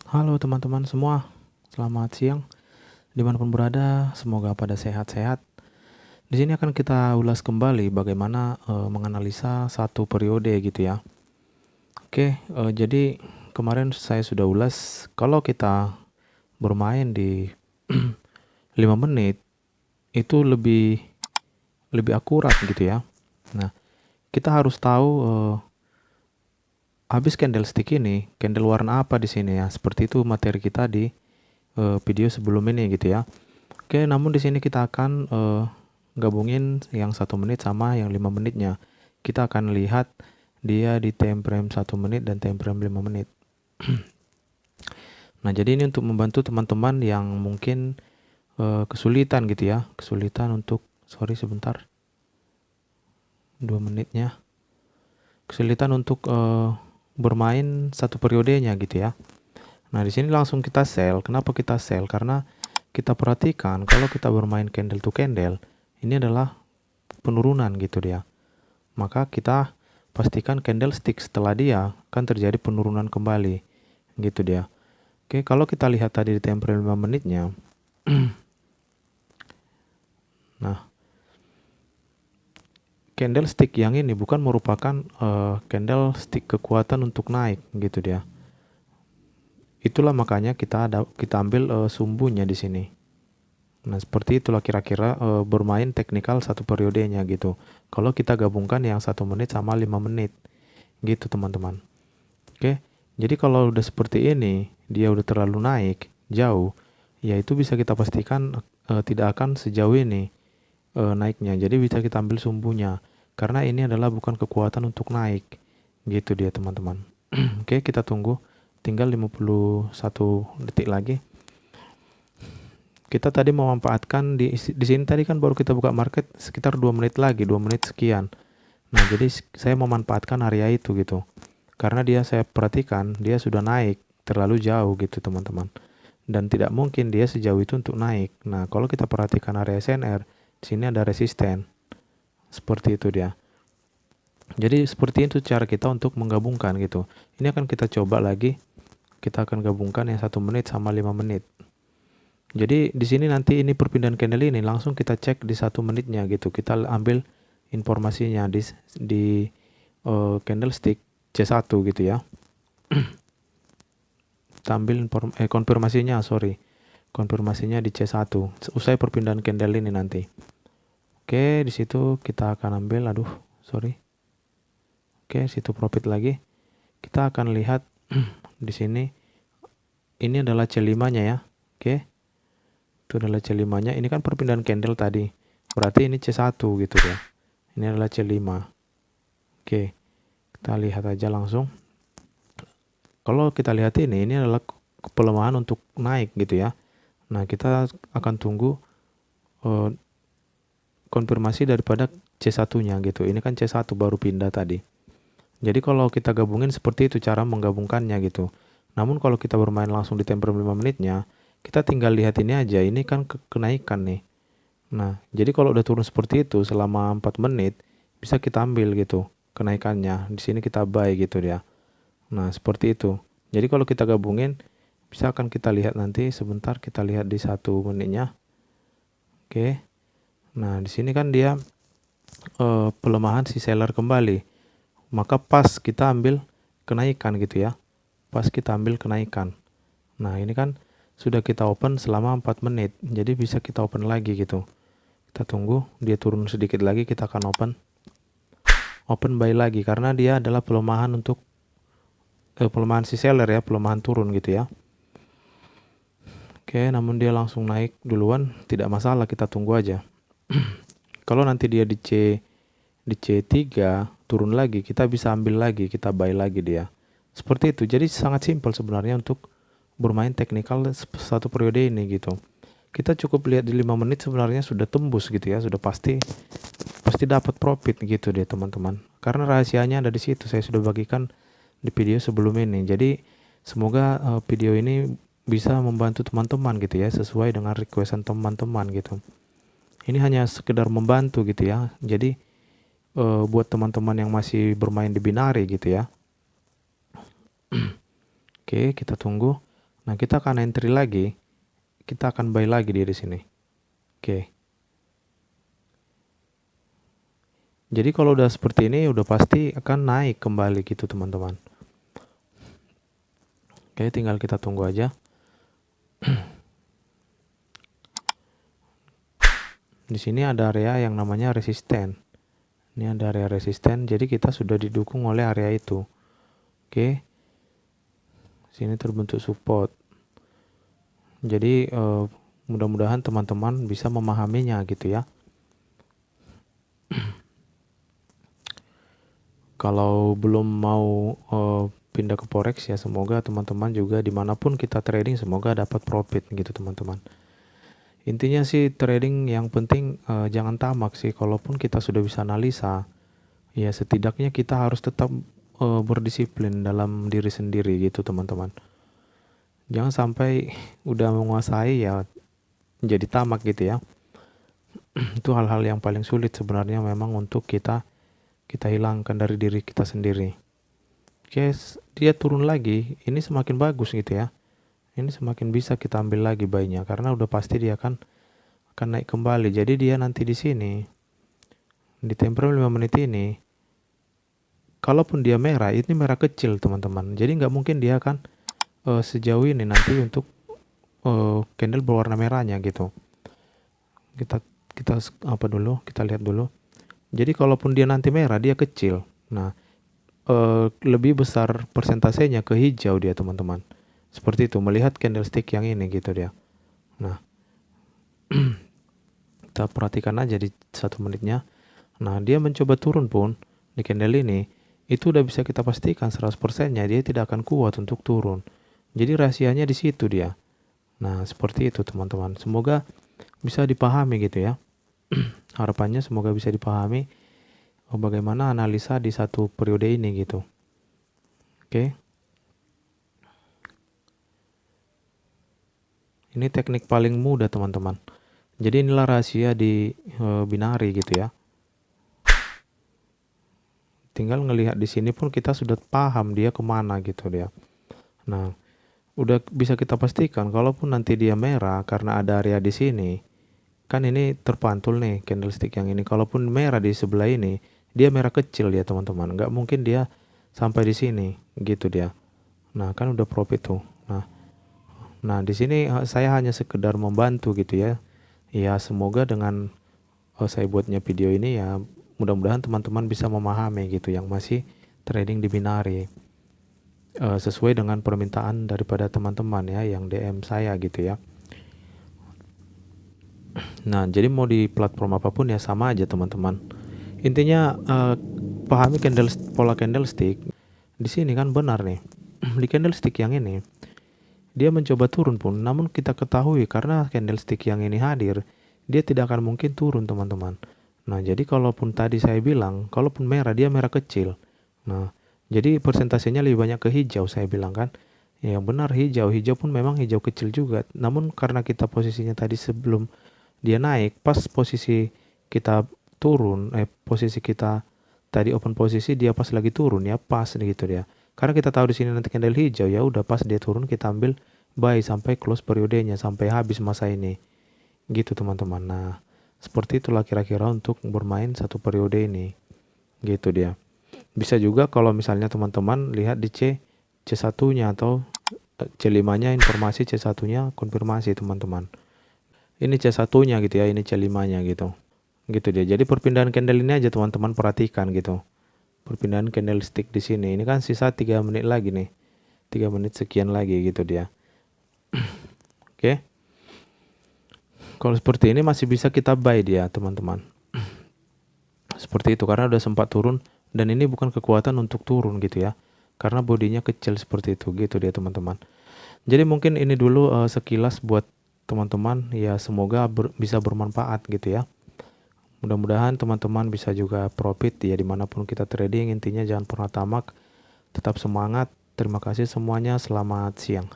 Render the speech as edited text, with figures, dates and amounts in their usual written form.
Halo teman-teman semua, selamat siang. Dimanapun berada, semoga pada sehat-sehat. Di sini akan kita ulas kembali bagaimana menganalisa satu periode gitu ya. Oke, jadi kemarin saya sudah ulas kalau kita bermain di 5 menit itu lebih akurat gitu ya. Nah, kita harus tahu habis candlestick ini, candle warna apa di sini ya. Seperti itu materi kita di video sebelum ini gitu ya. Oke, namun di sini kita akan gabungin yang 1 menit sama yang 5 menitnya. Kita akan lihat dia di time frame 1 menit dan time frame 5 menit. Nah, jadi ini untuk membantu teman-teman yang mungkin kesulitan gitu ya. Kesulitan untuk, sorry sebentar, 2 menitnya. Kesulitan untuk bermain satu periodenya gitu ya. Nah, di sini langsung kita sell. Kenapa kita sell? Karena kita perhatikan kalau kita bermain candle to candle, ini adalah penurunan gitu dia. Maka kita pastikan candlestick setelah dia akan terjadi penurunan kembali gitu dia. Oke, kalau kita lihat tadi di time frame 5 menitnya. Nah, candlestick yang ini bukan merupakan candlestick kekuatan untuk naik gitu dia. Itulah makanya kita ambil sumbunya di sini. Nah, seperti itulah kira-kira bermain teknikal satu periodenya gitu. Kalau kita gabungkan yang 1 menit sama 5 menit gitu teman-teman. Oke, jadi kalau udah seperti ini, dia udah terlalu naik jauh, ya itu bisa kita pastikan tidak akan sejauh ini naiknya. Jadi bisa kita ambil sumbunya, karena ini adalah bukan kekuatan untuk naik, gitu dia teman-teman. Oke, kita tunggu, tinggal 51 detik lagi. Kita tadi memanfaatkan di sini tadi kan baru kita buka market sekitar 2 menit lagi, 2 menit sekian. Nah, jadi saya memanfaatkan area itu gitu. Karena dia saya perhatikan dia sudah naik terlalu jauh gitu teman-teman. Dan tidak mungkin dia sejauh itu untuk naik. Nah, kalau kita perhatikan area SNR, di sini ada resisten. Seperti itu dia. Jadi seperti itu cara kita untuk menggabungkan gitu. Ini akan kita coba lagi. Kita akan gabungkan yang 1 menit sama 5 menit. Jadi di sini nanti ini perpindahan candle ini langsung kita cek di 1 menitnya gitu. Kita ambil informasinya di candlestick C1 gitu ya. Kita ambil konfirmasinya, konfirmasinya di C1 usai perpindahan candle ini nanti. Oke, di situ kita akan ambil, Oke, situ profit lagi. Kita akan lihat di sini ini adalah C5-nya ya. Oke. Itu adalah C5-nya. Ini kan perpindahan candle tadi. Berarti ini C1 gitu ya. Ini adalah C5. Oke. Kita lihat aja langsung. Kalau kita lihat ini adalah pelemahan untuk naik gitu ya. Nah, kita akan tunggu konfirmasi daripada C1-nya gitu. Ini kan C1 baru pindah tadi. Jadi kalau kita gabungin seperti itu cara menggabungkannya gitu. Namun kalau kita bermain langsung di time frame 5 menitnya, kita tinggal lihat ini aja. Ini kan kenaikan nih. Nah, jadi kalau udah turun seperti itu selama 4 menit, bisa kita ambil gitu kenaikannya. Di sini kita buy gitu ya. Nah, seperti itu. Jadi kalau kita gabungin, bisa akan kita lihat nanti sebentar kita lihat di 1 menitnya. Oke. Nah, di sini kan dia pelemahan si seller kembali. Maka pas kita ambil kenaikan gitu ya. Pas kita ambil kenaikan. Nah, ini kan sudah kita open selama 4 menit. Jadi bisa kita open lagi gitu. Kita tunggu dia turun sedikit lagi, kita akan open buy lagi karena dia adalah pelemahan untuk pelemahan si seller ya, pelemahan turun gitu ya. Oke, namun dia langsung naik duluan, tidak masalah, kita tunggu aja. Kalau nanti dia di C3 turun lagi, kita bisa ambil lagi, kita buy lagi dia. Seperti itu. Jadi sangat simpel sebenarnya untuk bermain teknikal satu periode ini gitu. Kita cukup lihat di 5 menit sebenarnya sudah tembus gitu ya, sudah pasti dapat profit gitu deh teman-teman. Karena rahasianya ada di situ, saya sudah bagikan di video sebelum ini. Jadi semoga video ini bisa membantu teman-teman gitu ya, sesuai dengan requestan teman-teman gitu. Ini hanya sekedar membantu gitu ya. Jadi buat teman-teman yang masih bermain di binary gitu ya. Oke, kita tunggu. Nah, kita akan entry lagi, kita akan buy lagi di sini. Oke. Jadi kalau udah seperti ini udah pasti akan naik kembali gitu teman-teman. Oke, tinggal kita tunggu aja. Di sini ada area yang namanya resisten. Ini ada area resisten, jadi kita sudah didukung oleh area itu. Oke. Sini terbentuk support. Jadi mudah-mudahan teman-teman bisa memahaminya gitu ya. Kalau belum mau pindah ke forex ya, semoga teman-teman juga dimanapun kita trading semoga dapat profit gitu teman-teman. Intinya sih trading yang penting jangan tamak sih. Kalaupun kita sudah bisa analisa, ya setidaknya kita harus tetap berdisiplin dalam diri sendiri gitu teman-teman. Jangan sampai udah menguasai ya jadi tamak gitu ya. Itu hal-hal yang paling sulit sebenarnya memang untuk kita hilangkan dari diri kita sendiri. Oke, dia turun lagi, ini semakin bagus gitu ya. Ini semakin bisa kita ambil lagi buy-nya karena udah pasti dia akan naik kembali. Jadi dia nanti di sini di time frame 5 menit ini, kalaupun dia merah, ini merah kecil teman-teman. Jadi nggak mungkin dia akan sejauh ini nanti untuk candle berwarna merahnya gitu. Kita apa dulu? Kita lihat dulu. Jadi kalaupun dia nanti merah, dia kecil. Nah, lebih besar persentasenya ke hijau dia teman-teman. Seperti itu, melihat candlestick yang ini gitu dia. Nah, kita perhatikan aja di 1 menitnya. Nah, dia mencoba turun pun di candle ini, itu udah bisa kita pastikan 100%-nya dia tidak akan kuat untuk turun. Jadi rahasianya di situ dia. Nah, seperti itu teman-teman. Semoga bisa dipahami gitu ya. Harapannya semoga bisa dipahami bagaimana analisa di satu periode ini gitu. Oke. Ini teknik paling mudah teman-teman. Jadi inilah rahasia di binari gitu ya. Tinggal ngelihat di sini pun kita sudah paham dia kemana gitu dia. Nah, udah bisa kita pastikan kalaupun nanti dia merah karena ada area di sini, kan ini terpantul nih candlestick yang ini. Kalaupun merah di sebelah ini, dia merah kecil ya teman-teman. Nggak mungkin dia sampai di sini gitu dia. Nah, kan udah profit tuh. Nah di sini saya hanya sekedar membantu gitu ya. Ya semoga dengan saya buatnya video ini ya mudah-mudahan teman-teman bisa memahami gitu yang masih trading di binari. Sesuai dengan permintaan daripada teman-teman ya yang DM saya gitu ya. Nah, jadi mau di platform apapun ya sama aja teman-teman. Intinya pahami pola candlestick. Di sini kan benar nih. Di candlestick yang ini dia mencoba turun pun, namun kita ketahui karena candlestick yang ini hadir, dia tidak akan mungkin turun teman-teman. Nah, jadi kalaupun tadi saya bilang, kalaupun merah dia merah kecil. Nah, jadi persentasenya lebih banyak ke hijau saya bilang kan. Yang benar hijau pun memang hijau kecil juga. Namun karena kita posisinya tadi sebelum dia naik, pas posisi kita turun, posisi kita tadi open posisi dia pas lagi turun ya pas gitu dia. Karena kita tahu di sini nanti candle hijau ya udah pas dia turun kita ambil buy sampai close periodenya sampai habis masa ini. Gitu teman-teman. Nah, seperti itulah kira-kira untuk bermain satu periode ini. Gitu dia. Bisa juga kalau misalnya teman-teman lihat di C1-nya atau C5-nya informasi C1-nya konfirmasi teman-teman. Ini C1-nya gitu ya, ini C5-nya gitu. Gitu dia. Jadi perpindahan candle ini aja teman-teman perhatikan gitu. Perpindahan candlestick di sini. Ini kan sisa 3 menit lagi nih. 3 menit sekian lagi gitu dia. Oke. Kalau seperti ini masih bisa kita buy dia, teman-teman. Seperti itu karena udah sempat turun dan ini bukan kekuatan untuk turun gitu ya. Karena bodinya kecil seperti itu gitu dia, teman-teman. Jadi mungkin ini dulu sekilas buat teman-teman ya, semoga bisa bermanfaat gitu ya. Mudah-mudahan teman-teman bisa juga profit ya dimanapun kita trading. Intinya jangan pernah tamak, tetap semangat. Terima kasih semuanya, selamat siang.